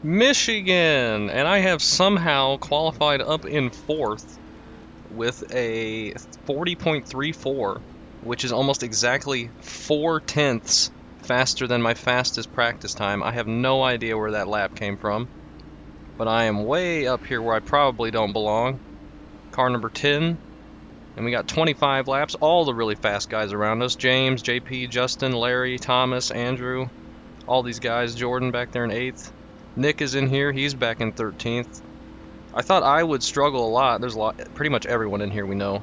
Michigan! And I have somehow qualified up in 4th with a 40.34, which is almost exactly 4/10 faster than my fastest practice time. I have no idea where that lap came from, but I am way up here where I probably don't belong. Car number 10, and we got 25 laps, all the really fast guys around us. James, JP, Justin, Larry, Thomas, Andrew, all these guys. Jordan back there in 8th. Nick is in here, he's back in 13th. I thought I would struggle a lot. There's a lot, pretty much everyone in here we know.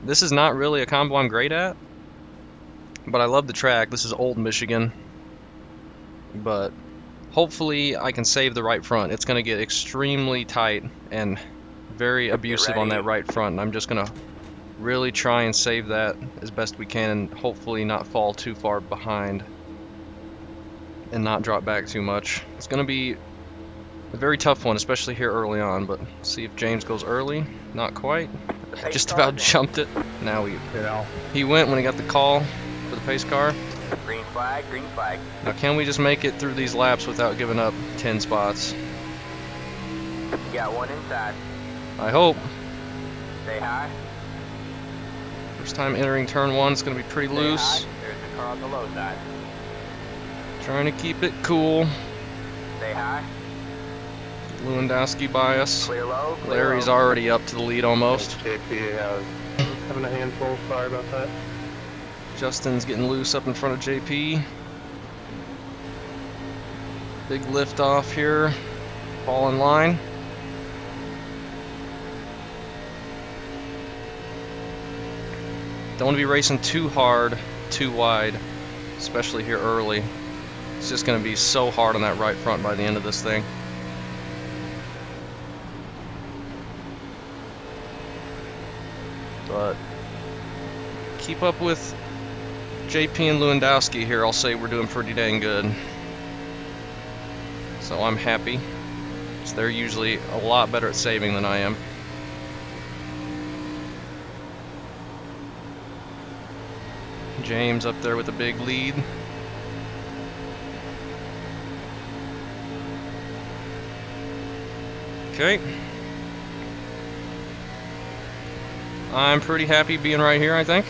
This is not really a combo I'm great at, but I love the track. This is old Michigan, but hopefully I can save the right front. It's going to get extremely tight and very abusive on that right front, and I'm just going to really try and save that as best we can and hopefully not fall too far behind and not drop back too much. It's going to be a very tough one, especially here early on, but see if James goes early. Not quite. Just about jumped it. Now he went when he got the call for the pace car. Green flag, green flag. Now can we just make it through these laps without giving up 10 spots? You got one inside. I hope. Stay high. First time entering turn 1, it's going to be pretty Stay loose. high. There's the car on the low side. Trying to keep it cool. Stay high. Lewandowski by us. Clear low. Clear Larry's low. already up to the lead almost. JP, having a handful. Sorry about that. Justin's getting loose up in front of JP. Big lift off here. Fall in line. Don't want to be racing too hard, too wide, especially here early. It's just going to be so hard on that right front by the end of this thing. But keep up with JP and Lewandowski here. I'll say we're doing pretty dang good. So I'm happy. So they're usually a lot better at saving than I am. James up there with a big lead. Okay. I'm pretty happy being right here, I think.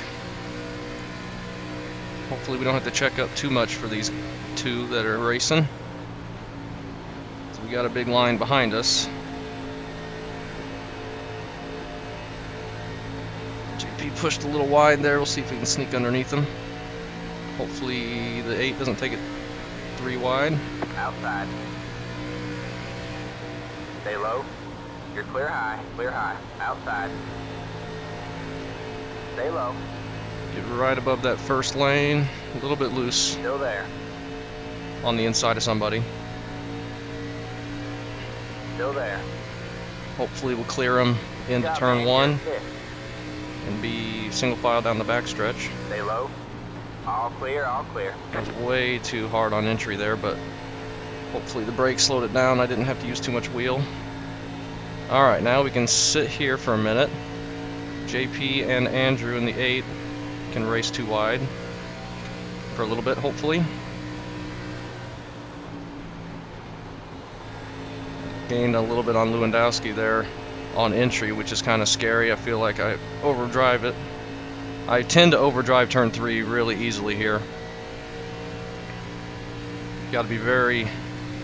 Hopefully we don't have to check up too much for these two that are racing. So we got a big line behind us. JP pushed a little wide there. We'll see if we can sneak underneath them. Hopefully the 8 doesn't take it 3 wide. Outside. Stay low. You're clear high. Clear high. Outside. Stay low. Get right above that first lane. A little bit loose Still there. on the inside of somebody. Still there. Hopefully we'll clear them into Good job, turn man. 1 You're fifth. and be single file down the back stretch. Stay low. All clear. All clear. I was way too hard on entry there, but hopefully the brake slowed it down. I didn't have to use too much wheel. Alright, now we can sit here for a minute. JP and Andrew in the 8 can race 2 wide for a little bit, hopefully. Gained a little bit on Lewandowski there on entry, which is kind of scary. I feel like I overdrive it. I tend to overdrive turn 3 really easily here. You got to be very,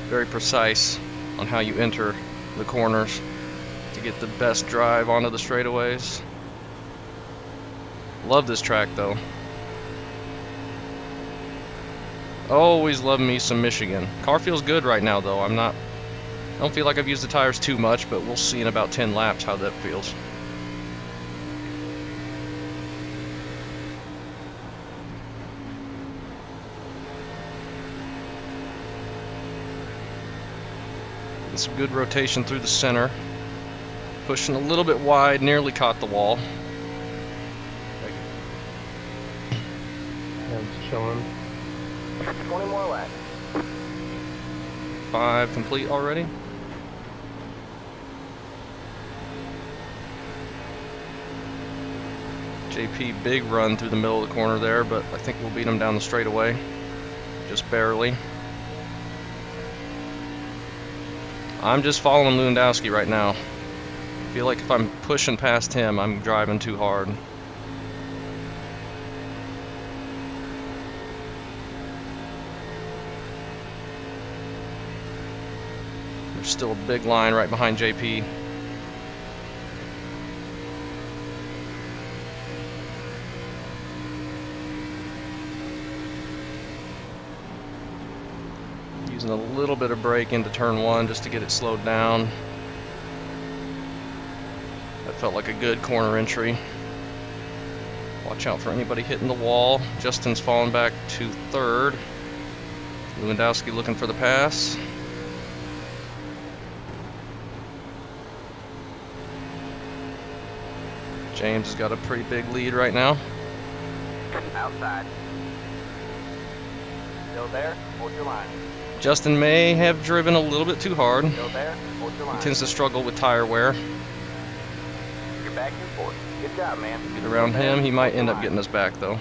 very precise on how you enter the corners to get the best drive onto the straightaways. Love this track though. Always love me some Michigan. Car feels good right now though. I don't feel like I've used the tires too much, but we'll see in about 10 laps how that feels. Getting some good rotation through the center. Pushing a little bit wide, nearly caught the wall. It's chilling. 20 more laps. 5 complete already. JP big run through the middle of the corner there, but I think we'll beat him down the straightaway. Just barely. I'm just following Lewandowski right now. I feel like if I'm pushing past him, I'm driving too hard. There's still a big line right behind JP. Using a little bit of brake into turn one just to get it slowed down. That felt like a good corner entry. Watch out for anybody hitting the wall. Justin's falling back to third. Lewandowski looking for the pass. James has got a pretty big lead right now. Outside. Still there? Hold your line. Justin may have driven a little bit too hard. Still there? Hold your He line. tends to struggle with tire wear. You're back and forth. Good job, man. Get around him, he might end up getting us back though.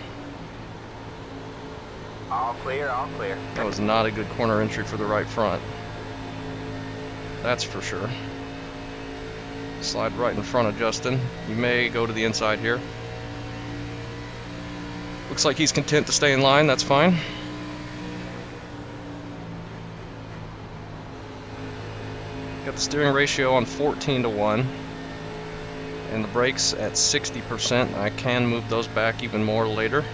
All clear, all clear. That was not a good corner entry for the right front. That's for sure. Slide right in front of Justin. You may go to the inside here. Looks like he's content to stay in line, that's fine. Got the steering ratio on 14-1. And the brakes at 60%. I can move those back even more later.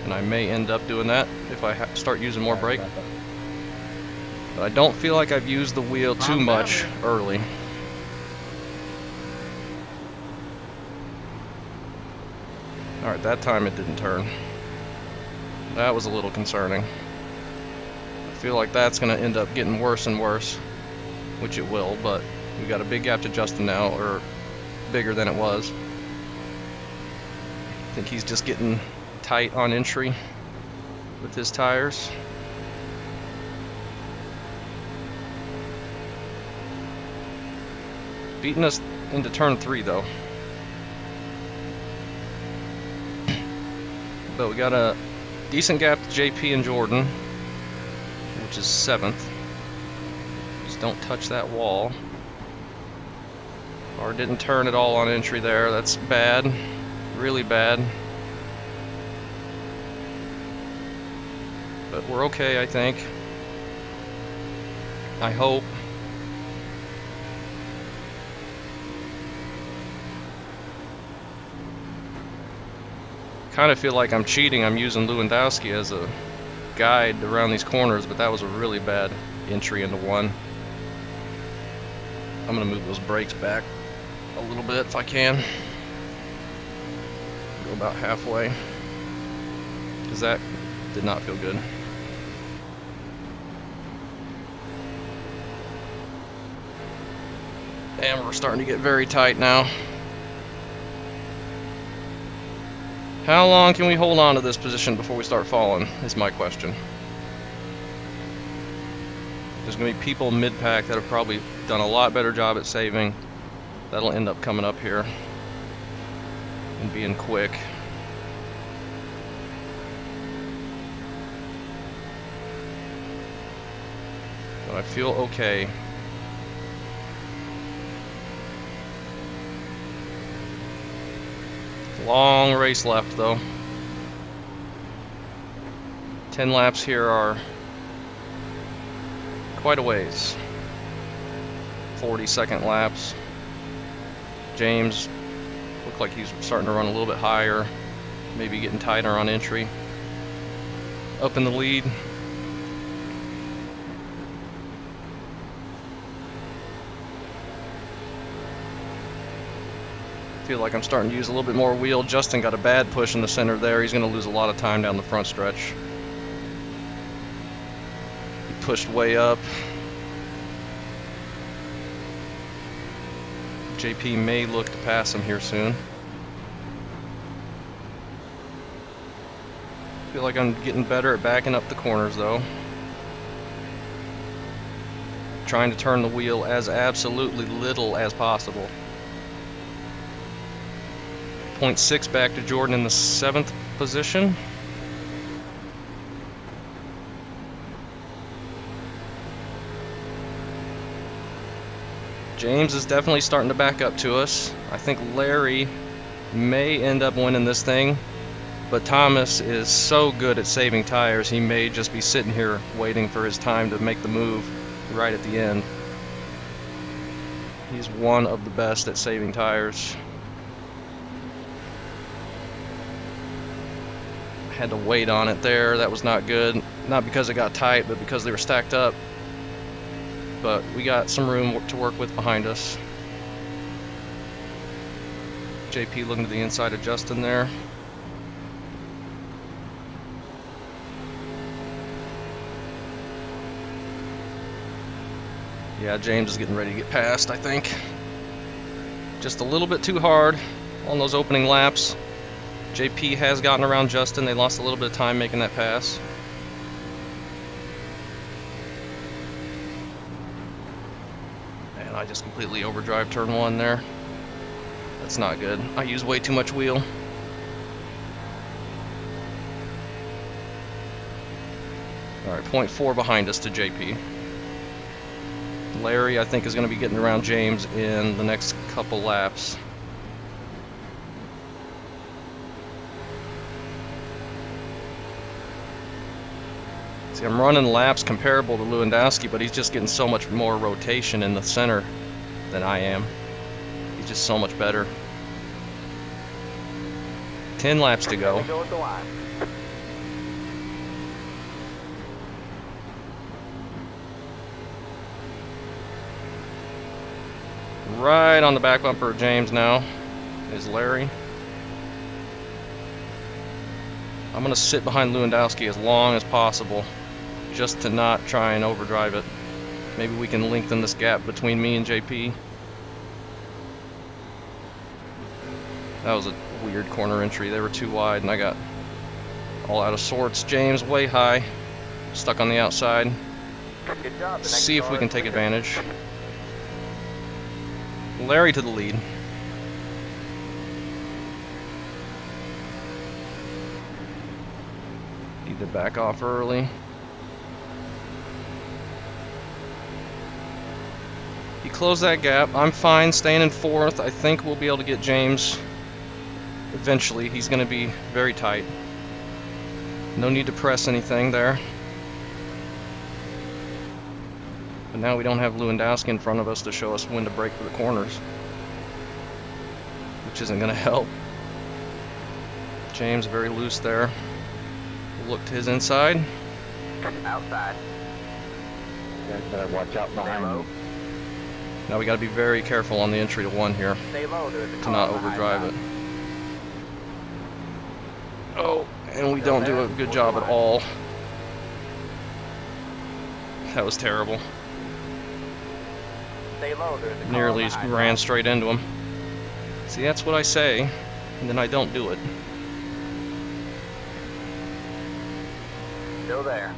And I may end up doing that if I start using more brake. But I don't feel like I've used the wheel too much early. Alright, that time it didn't turn. That was a little concerning. I feel like that's going to end up getting worse and worse, which it will, but we got a big gap to Justin now, or bigger than it was. I think he's just getting tight on entry with his tires. Beating us into turn 3 though. But we got a decent gap to JP and Jordan, which is 7th. Just don't touch that wall. Or didn't turn at all on entry there. That's bad. Really bad. But we're okay, I think. I hope. Kind of feel like I'm cheating. I'm using Lewandowski as a guide around these corners, but that was a really bad entry into one. I'm gonna move those brakes back a little bit if I can. Go about halfway, because that did not feel good. And we're starting to get very tight now. How long can we hold on to this position before we start falling, is my question. There's going to be people mid-pack that have probably done a lot better job at saving. That'll end up coming up here and being quick. But I feel okay. Long race left though. 10 laps here are quite a ways. 40-second laps. James looked like he's starting to run a little bit higher, maybe getting tighter on entry. Up in the lead. Feel like I'm starting to use a little bit more wheel. Justin got a bad push in the center there. He's going to lose a lot of time down the front stretch. He pushed way up. JP may look to pass him here soon. Feel like I'm getting better at backing up the corners though. Trying to turn the wheel as absolutely little as possible. 0.6 back to Jordan in the 7th position. James is definitely starting to back up to us. I think Larry may end up winning this thing, but Thomas is so good at saving tires, he may just be sitting here waiting for his time to make the move right at the end. He's one of the best at saving tires. Had to wait on it there. That was not good. Not because it got tight, but because they were stacked up. But we got some room to work with behind us. JP looking to the inside of Justin there. Yeah, James is getting ready to get past, I think. Just a little bit too hard on those opening laps. JP has gotten around Justin. They lost a little bit of time making that pass. And I just completely overdrive turn one there. That's not good. I use way too much wheel. Alright, 0.4 behind us to JP. Larry, I think, is going to be getting around James in the next couple laps. See, I'm running laps comparable to Lewandowski, but he's just getting so much more rotation in the center than I am. He's just so much better. 10 laps to go. Right on the back bumper of James now is Larry. I'm going to sit behind Lewandowski as long as possible just to not try and overdrive it. Maybe we can lengthen this gap between me and JP. That was a weird corner entry. They were too wide and I got all out of sorts. James way high, stuck on the outside. Good job. See if we can take advantage. Larry to the lead. Need to back off early. He closed that gap. I'm fine staying in fourth. I think we'll be able to get James eventually. He's going to be very tight. No need to press anything there. But now we don't have Lewandowski in front of us to show us when to brake for the corners, which isn't going to help. James very loose there. Look to his inside. Outside. You guys better watch out behind you. Now we got to be very careful on the entry to one here Stay low. There's a to car not on the high overdrive side. it. Oh, and we don't do a good job at all. That was terrible. Stay low. There's a car Nearly on the high ran side. straight into him. See, that's what I say, and then I don't do it. Still there.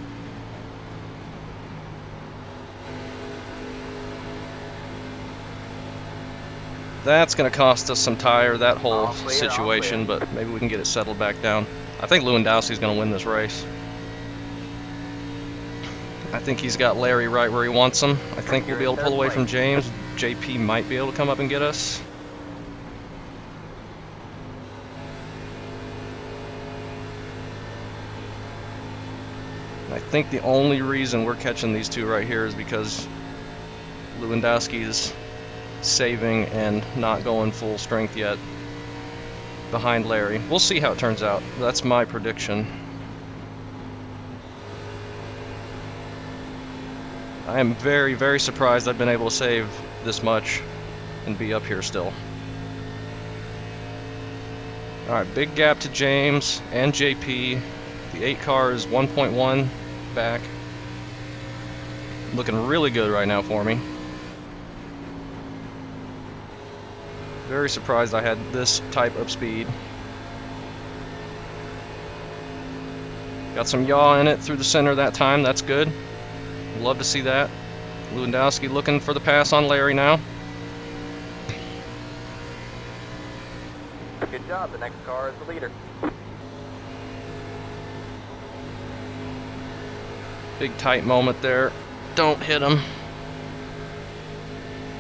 That's going to cost us some tire, that whole All clear, all situation, clear. but maybe we can get it settled back down. I think Lewandowski's going to win this race. I think he's got Larry right where he wants him. I think we'll be able to pull away from James. JP might be able to come up and get us. I think the only reason we're catching these two right here is because Lewandowski is saving and not going full strength yet behind Larry. We'll see how it turns out. That's my prediction. I am very, very surprised I've been able to save this much and be up here still. Alright, big gap to James and JP. The 8 car is 1.1 back. Looking really good right now for me. Very surprised I had this type of speed. Got some yaw in it through the center that time. That's good. Love to see that. Lewandowski looking for the pass on Larry now. Good job. The next car is the leader. Big tight moment there. Don't hit him.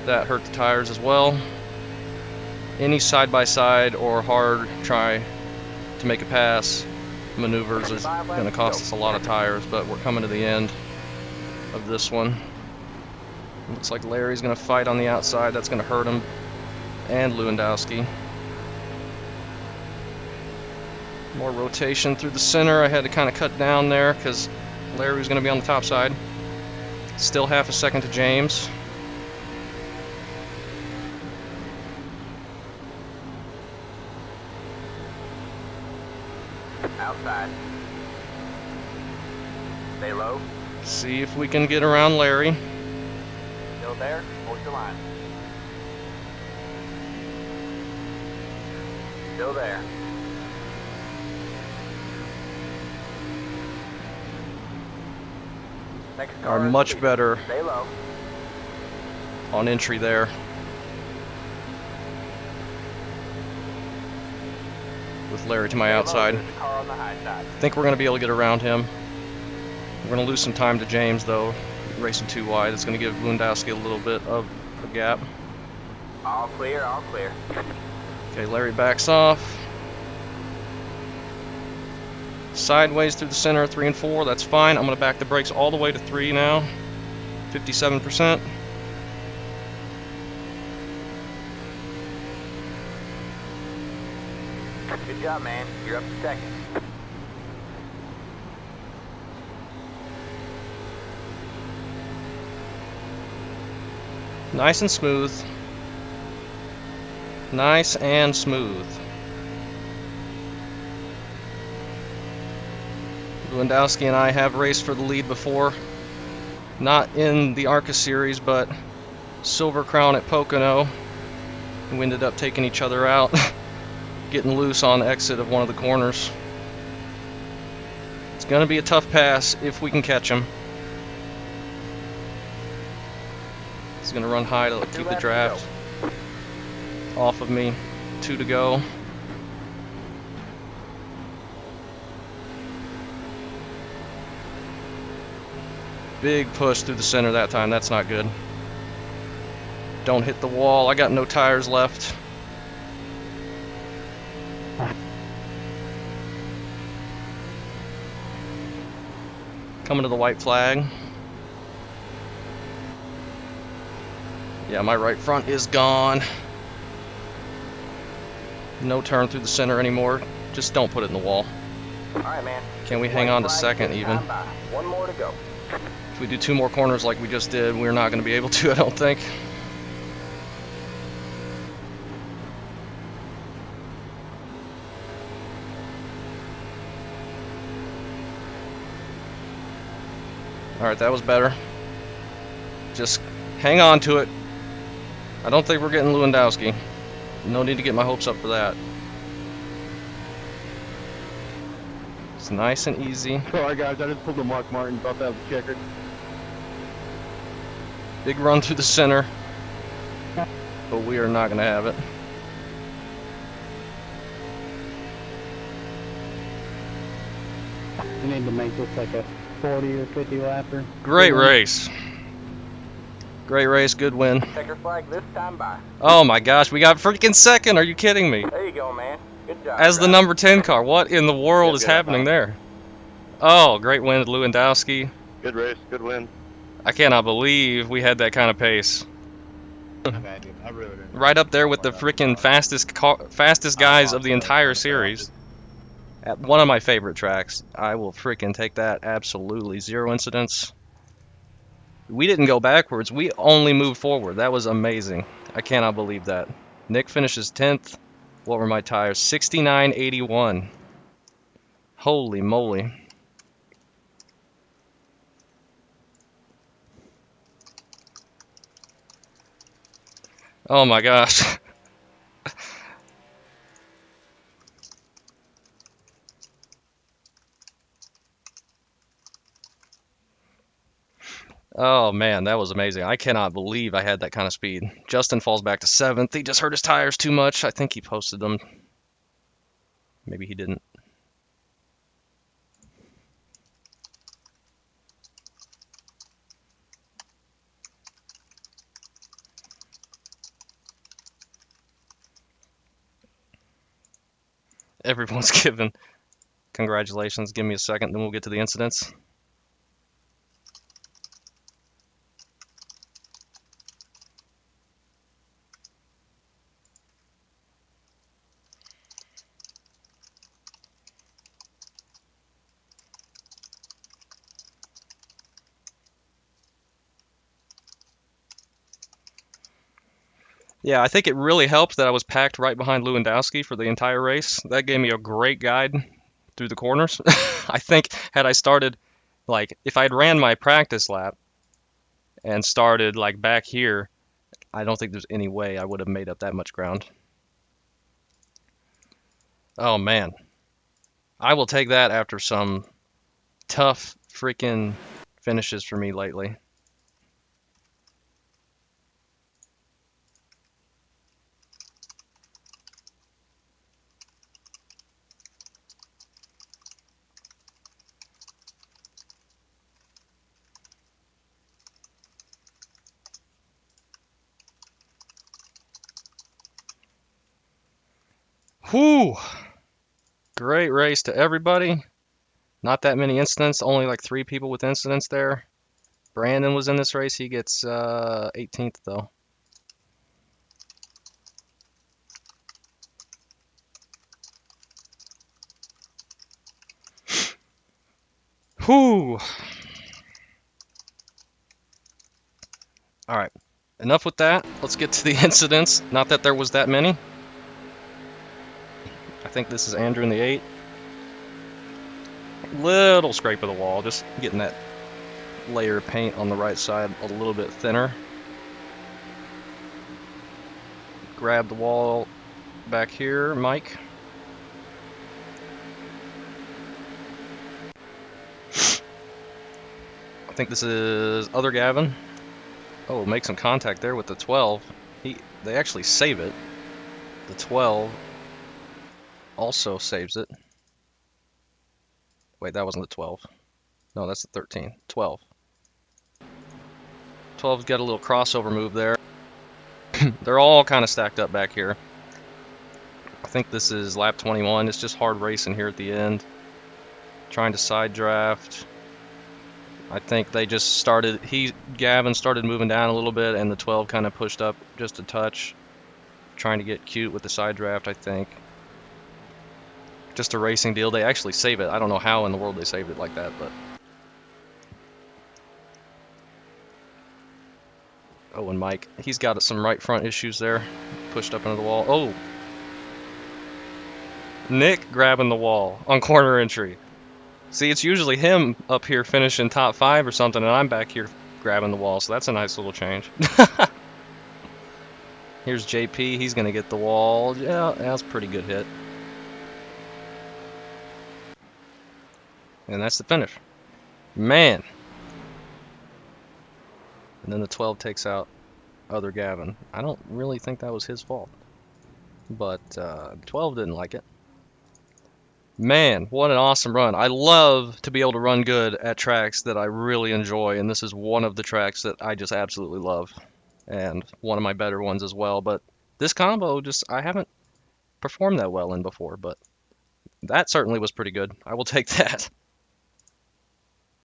That hurt the tires as well. Any side-by-side or hard try to make a pass maneuvers is going to cost us a lot of tires, but we're coming to the end of this one. Looks like Larry's going to fight on the outside. That's going to hurt him and Lewandowski. More rotation through the center. I had to kind of cut down there because Larry was going to be on the top side. Still half a second to James. Outside. Stay low. See if we can get around Larry. Still there. Hold your line. Still there. Next car Are is much leader. better Stay low. on entry there. With Larry to my Stay low. outside. There's a car on the high side. I think we're going to be able to get around him. We're going to lose some time to James, though, racing too wide. It's going to give Lewandowski a little bit of a gap. All clear, all clear. Okay, Larry backs off. Sideways through the center, 3 and 4. That's fine. I'm going to back the brakes all the way to 3 now. 57%. Good job, man. You're up to second. Nice and smooth. Nice and smooth. Lewandowski and I have raced for the lead before. Not in the ARCA Series, but Silver Crown at Pocono. We ended up taking each other out, getting loose on exit of one of the corners. It's going to be a tough pass if we can catch him. He's going to run high to keep the draft off of me. 2 to go. Big push through the center that time. That's not good. Don't hit the wall. I got no tires left. Coming to the white flag. Yeah, my right front is gone. No turn through the center anymore. Just don't put it in the wall. All right, man. Can we hang on to second even? One more to go. If we do 2 more corners like we just did, we're not going to be able to, I don't think. Alright, that was better. Just hang on to it. I don't think we're getting Lewandowski. No need to get my hopes up for that. It's nice and easy. Sorry guys, I just pulled the Mark Martin, thought that was checkered. Big run through the center. But we are not going to have it. We need to make this like a 40 or 50 lapper. Great race. Great race, good win. Checker flag this time by. Oh my gosh, we got freaking second. Are you kidding me? There you go, man. Good job. As the driver. number 10 car. What in the world Yeah, is good, happening there? Oh, great win, Lewandowski. Good race, good win. I cannot believe we had that kind of pace. I really didn't. Right up there with the freaking fastest guys of the entire series. At one of my favorite tracks. I will freaking take that. Absolutely. 0 incidents. We didn't go backwards. We only moved forward. That was amazing. I cannot believe that. Nick finishes 10th. What were my tires? 69.81. Holy moly. Oh my gosh. Oh man, that was amazing. I cannot believe I had that kind of speed. Justin falls back to 7th. He just hurt his tires too much. I think he posted them. Maybe he didn't. Everyone's given congratulations. Give me a second, then we'll get to the incidents. Yeah, I think it really helped that I was packed right behind Lewandowski for the entire race. That gave me a great guide through the corners. I think had I started, like, if I had ran my practice lap and started, like, back here, I don't think there's any way I would have made up that much ground. Oh, man. I will take that after some tough freaking finishes for me lately. Whew! Great race to everybody. Not that many incidents, only like 3 people with incidents there. Brandon was in this race. He gets 18th though. Whew! All right, enough with that. Let's get to the incidents. Not that there was that many. I think this is Andrew in the 8. Little scrape of the wall, just getting that layer of paint on the right side a little bit thinner. Grab the wall back here, Mike. I think this is other Gavin. Oh, make some contact there with the 12. They actually save it. The 12 also saves it. Wait, that wasn't the 12. No, that's the 13. 12. 12's got a little crossover move there. They're all kind of stacked up back here. I think this is lap 21. It's just hard racing here at the end. Trying to side draft. I think they just started, Gavin started moving down a little bit and the 12 kind of pushed up just a touch. Trying to get cute with the side draft, I think. Just a racing deal. They actually save it. I don't know how in the world they saved it like that, but. Oh, and Mike, he's got some right front issues there. Pushed up into the wall. Oh! Nick grabbing the wall on corner entry. See, it's usually him up here finishing top 5 or something, and I'm back here grabbing the wall, so that's a nice little change. Here's JP, he's going to get the wall. Yeah, that's a pretty good hit. And that's the finish. Man. And then the 12 takes out other Gavin. I don't really think that was his fault. But 12 didn't like it. Man, what an awesome run. I love to be able to run good at tracks that I really enjoy, and this is one of the tracks that I just absolutely love. And one of my better ones as well. But this combo, I haven't performed that well in before, but that certainly was pretty good. I will take that.